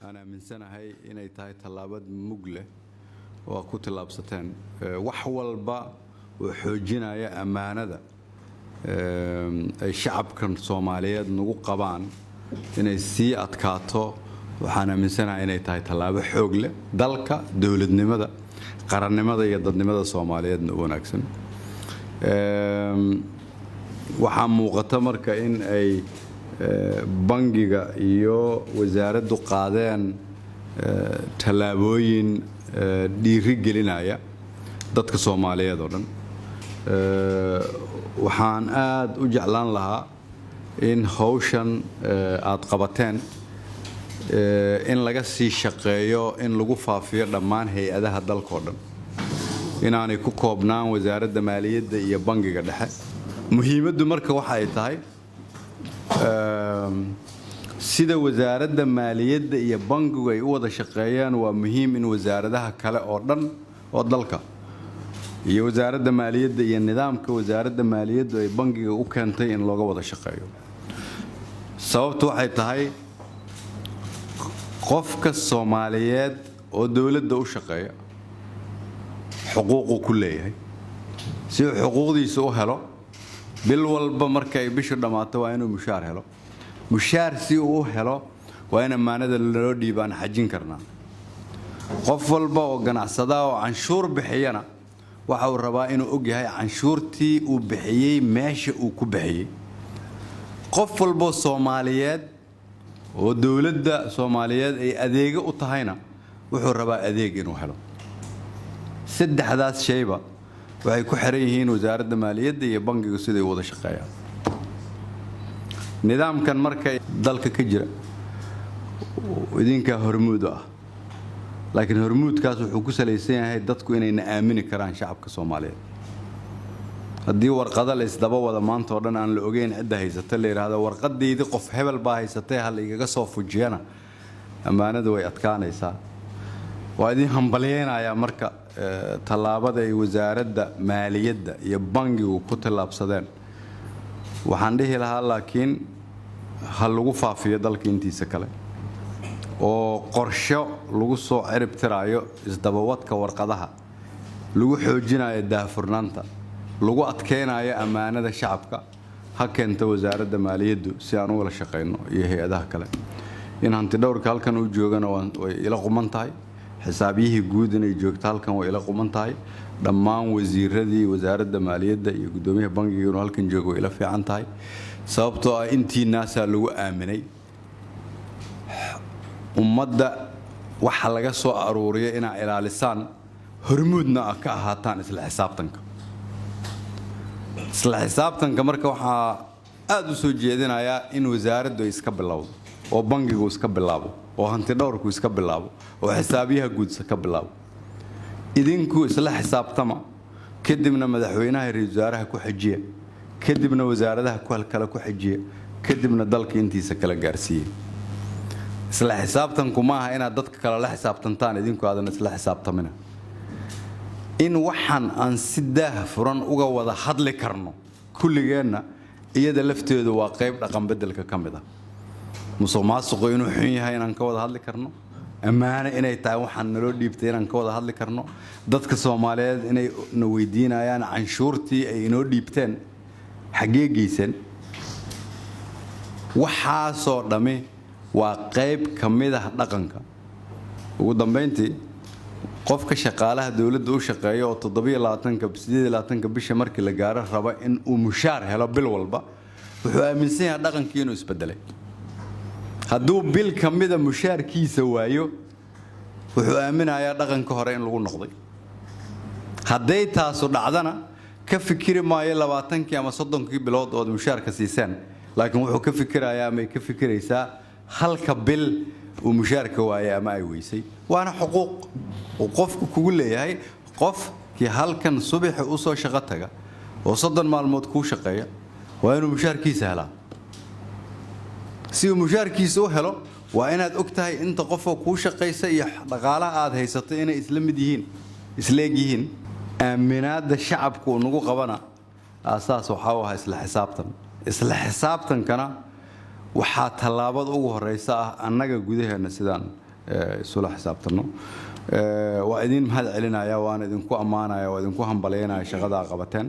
أنا من سنة هاي إني تاي طلابات مقلة وكنت لابستين وحول با وحجنا يا أمانة ده الشعب كان صومالية نقول قبان إني سي أتكاتو وحنا من سنة إني تاي طلاب حقلة دلك دولة نمدا قرن نمدا يدد نمدا صومالية نونكسن وحمو قتمر كإن أي bangiga iyo wasaaraddu qaadeen talaabooyin dhiiri gelinaya dadka Soomaaliyeed oo dhan waxaan aad u jeclaan lahaa in hawshan aad qabateen in laga sii shaqeeyo in lagu faafiyo dhammaan hay'adaha dalka oo dhan inaanay ku koobnaan wasaaradda maaliyadda iyo bangiga dhexe muhiimaddu marka waxa ay tahay sida wasaaradda maaliyadda iyo bangigu ay u wada shaqeeyaan waa muhiim in wasaaradaha kale oo dhan oo dalka iyo wasaaradda maaliyadda iyo nidaamka wasaaradda maaliyaddu ay bangiga u keentay in looga wada shaqeeyo sababtu waxay tahay qofka Soomaaliyeed oo dawladda u shaqeeya xuquuq ku leeyahay si xuquuqdiisa u helo bil walba markay bishu dhamaato waa inuu mushaar helo mushaar si uu helo waa in amaanada loo dhiibaan xajin karnaa qof walba oo ganacsada oo canshuur bixiyana waxa uu rabaa inuu og yahay canshuurtii uu bixiyay meesha uu ku bixiyay qof walba Soomaaliyeed oo dawladda Soomaaliyeed ay adeeg u tahayna wuxuu rabaa adeeg inuu helo saddexdaas shayba waxay ku xiran yihiin wasaaradda maaliyadda iyo bangiga sida ay wada shaqeeyaan nidaamkan markay dalka ka jira idinka hormuud ah laakiin hormuudkaas wuxuu ku saleysan yahay dadku inay aamini karaan shacabka Soomaaliyeed haddii warqada la isdaba wada maanta oo dhan aan la ogeyn cidda haysata la yiraahdo warqadeedii qof hebel baa haysatay hal igaga soo fujiyana amaanadu way adkaanaysaa waa idin hambalyeynaya marka talaabada ay wasaaradda maaliyadda iyo bangigu ku talaabsadeen waxaan dhihi lahaa laakiin hal lagu faafiyo dalka intiisa kale oo qorsho lagu soo cirib tiraayo isdabawadka warqadaha lagu xoojinayo daahfurnaanta lagu adkeenayo amaanada shacabka ha keento wasaaradda maaliyaddu si aan uga shaqeyno iyo hay'adaha kale in hanti dhowrka halkan uu joogana way ila quman tahay حسابيه جود إن يجوكتال كان وإلى قمنتاي دمان وزيردي وزارة مالية iyo gudoomiyaha bangiga halkan joogo ila fiican tahay sababtoo ah intii naas lagu aaminay ummadda waxa laga soo aruuriyo in ay ilaalisaan hormuudna ka ahaataan isla xisaabtanka marka waxa aad u soo jeedinayaa in wasaaraddu iska bilowdo oo bangigu iska bilaabo oo hanti dhowrku iska bilaabo oo xisaabiyaha guud iska bilaabo idinku isla xisaabtama kadibna madaxweynaha iyo wasaaraha ku xajiya kadibna wasaaradaha kale ku xajiya kadibna dalka intiisa kala gaarsiiyo isla xisaabtanku ma aha inaad dadka kale la xisaabtantaan idinku aadan isla xisaabtamina in waxan aan si daahfuran uga wada hadli karno kulligeena iyada lafteedu waa qayb dhaqan bedelka kamid ah musuqmaasuqu inuu xun yahay inaan ka wada hadli karno amaana inay tahay waxaan naloo dhiibtay inaan ka wada hadli karno dadka Soomaaliyeed inay na weydiinayaan canshuurtii ay inoo dhiibteen xagee geysan waxa soo dhame waa qayb kamid ah dhaqanka ugu dambeyntii qofka shaqaalaha dawladda u shaqeeyo oo 27 bisha markii la gaaro raba in uu mushaar helo bil walba wuxuu aaminsan yahay dhaqankii inuu isbedelay hadduu bil kamida mushaarkiisa waayo wuxuu aaminayaa dhaqanka hore in lagu noqday hadday taasu dhacdana ka fikiri maayo 20 ama 30 bilood oo mushaarka siisaan laakiin wuxuu ka fikirayaa ama ka fikiraysaa halka bil uu mushaarka waayo ama ay weysay waana xuquuq oo qofku kugu leeyahay qofkii halkan subax u soo shaqo taga oo 30 maalmood ku shaqeeya waa inuu mushaarkiisa helaa si uu mushaarkiisa u helo waa inaad og tahay inta qof oo ku shaqeysa iyo dhaqaalaha aad haysato inay isla mid yihiin isla yihiin aaminaada shacabku nagu qabana asaas waxa uu ahaa isla xisaabtankana waxaa talaabada ugu horeysa ah annaga gudaheena sidaan isula xisaabtano waa idin mahad celinaya waan idinku ammaanaya waa idinku hambalyeynaya shaqada qabateen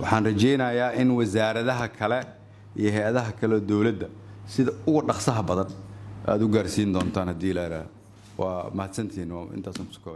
waxaan rajeynayaa in wasaaradaha kale iyo hay'adaha kale dawladda sida ugu dhaqsaha badan aad u gaarsiin doontaan hadii la yiraahdo waa mahadsantiin intaas ku soo